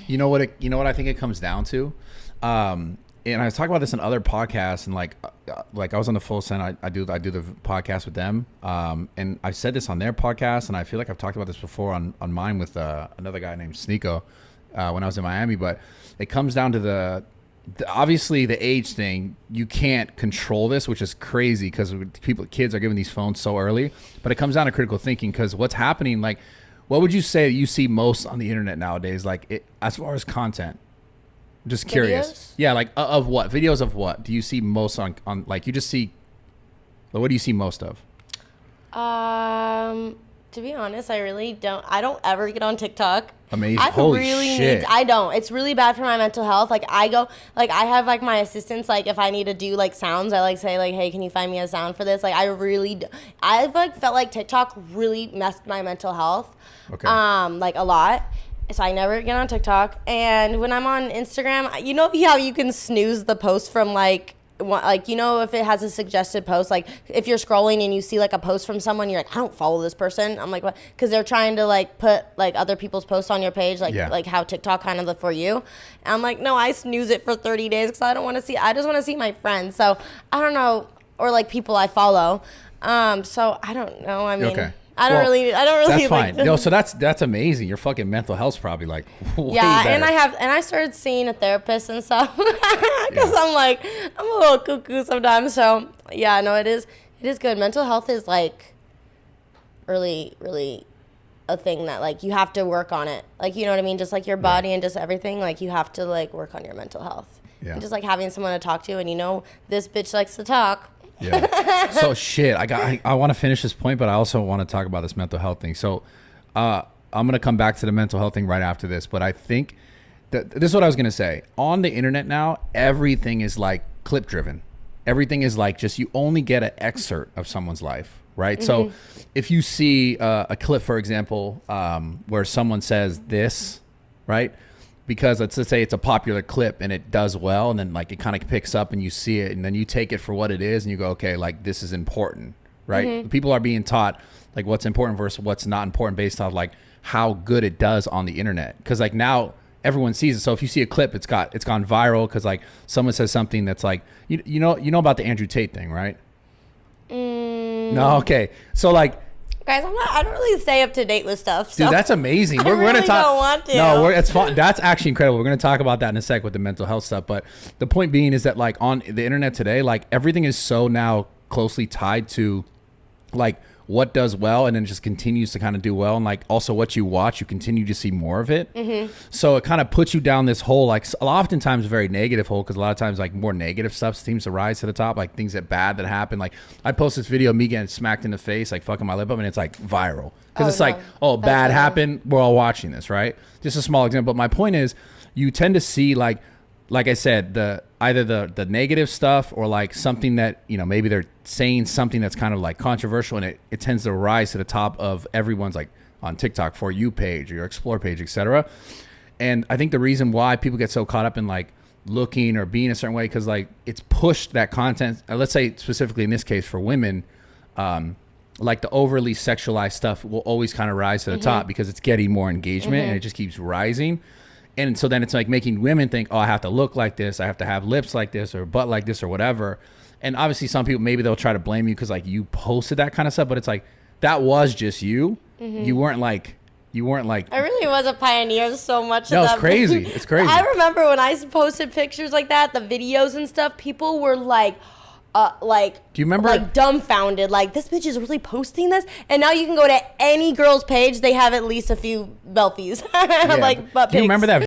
You know what? You know what I think it comes down to, and I was talking about this in other podcasts, and like I was on the Full Send. I do the podcast with them, and I said this on their podcast, and I feel like I've talked about this before on mine with another guy named Sneeko when I was in Miami. But it comes down to the obviously the age thing. You can't control this, which is crazy because kids are given these phones so early. But it comes down to critical thinking, because what's happening, like, what would you say you see most on the internet nowadays, like as far as content? I'm just curious. Videos? Yeah, like of what? Videos of what do you see most on like, you just see, what do you see most of? To be honest, I don't ever get on TikTok. Amazing. Holy shit. I don't. It's really bad for my mental health. Like, I have like my assistants, like if I need to do like sounds, I like say like, hey, can you find me a sound for this? Like, I've like felt like TikTok really messed my mental health. Okay. Like a lot. So I never get on TikTok. And when I'm on Instagram, you know how you can snooze the post from like you know, if it has a suggested post, like if you're scrolling and you see like a post from someone, you're like, I don't follow this person. I'm like, what? Because they're trying to like put like other people's posts on your page, like like how TikTok kind of look for you. And I'm like, no, I snooze it for 30 days because I just want to see my friends. So I don't know, or like people I follow. So I don't know. I mean. Okay. I don't really. That's fine. No, so that's amazing. Your fucking mental health's probably like way better. And I started seeing a therapist and stuff because I'm a little cuckoo sometimes. So yeah, no, it is good. Mental health is like really, really a thing that like you have to work on it. Like, you know what I mean? Just like your body and just everything. Like, you have to like work on your mental health. Yeah. And just like having someone to talk to, and you know, this bitch likes to talk. Yeah. So shit, I want to finish this point, but I also want to talk about this mental health thing. So I'm going to come back to the mental health thing right after this, but I think that this is what I was going to say. On the internet now, everything is like clip driven. Everything is like just, you only get an excerpt of someone's life, right? Mm-hmm. So if you see a clip, for example, where someone says this, right? Because let's say it's a popular clip and it does well, and then like it kind of picks up and you see it, and then you take it for what it is and you go, okay, like this is important, right? Mm-hmm. People are being taught like what's important versus what's not important based off like how good it does on the internet. Because like now everyone sees it. So if you see a clip, it's gone viral because like someone says something that's like, you know about the Andrew Tate thing, right? No, okay. So like, guys, I don't really stay up to date with stuff. So. Dude, that's amazing. We're really gonna talk. Don't want to. No, it's fun. That's actually incredible. We're gonna talk about that in a sec with the mental health stuff. But the point being is that like on the internet today, like everything is so now closely tied to like what does well, and then just continues to kind of do well, and like also what you watch, you continue to see more of it. Mm-hmm. So it kind of puts you down this hole, like oftentimes a very negative hole, because a lot of times like more negative stuff seems to rise to the top, like things that bad that happen. Like I post this video of me getting smacked in the face, like fucking my lip up, and it's like viral because it's like, oh, bad happened, we're all watching this, right? Just a small example. But my point is, you tend to see like I said, either the negative stuff or like something that, you know, maybe they're saying something that's kind of like controversial, and it tends to rise to the top of everyone's like on TikTok For You page or your Explore page, etc. And I think the reason why people get so caught up in like looking or being a certain way, because like it's pushed that content, let's say specifically in this case for women, like the overly sexualized stuff will always kind of rise to the top because it's getting more engagement and it just keeps rising. And so then it's like making women think, oh, I have to look like this, I have to have lips like this or butt like this or whatever. And obviously some people, maybe they'll try to blame you because like you posted that kind of stuff, but it's like, that was just you. You weren't like I really was a pioneer of so much. No, it's crazy. It's crazy. I remember when I posted pictures like that, the videos and stuff, people were like, do you remember? Like dumbfounded, like this bitch is really posting this, and now you can go to any girl's page, they have at least a few belfies, like butt pics. Do you remember that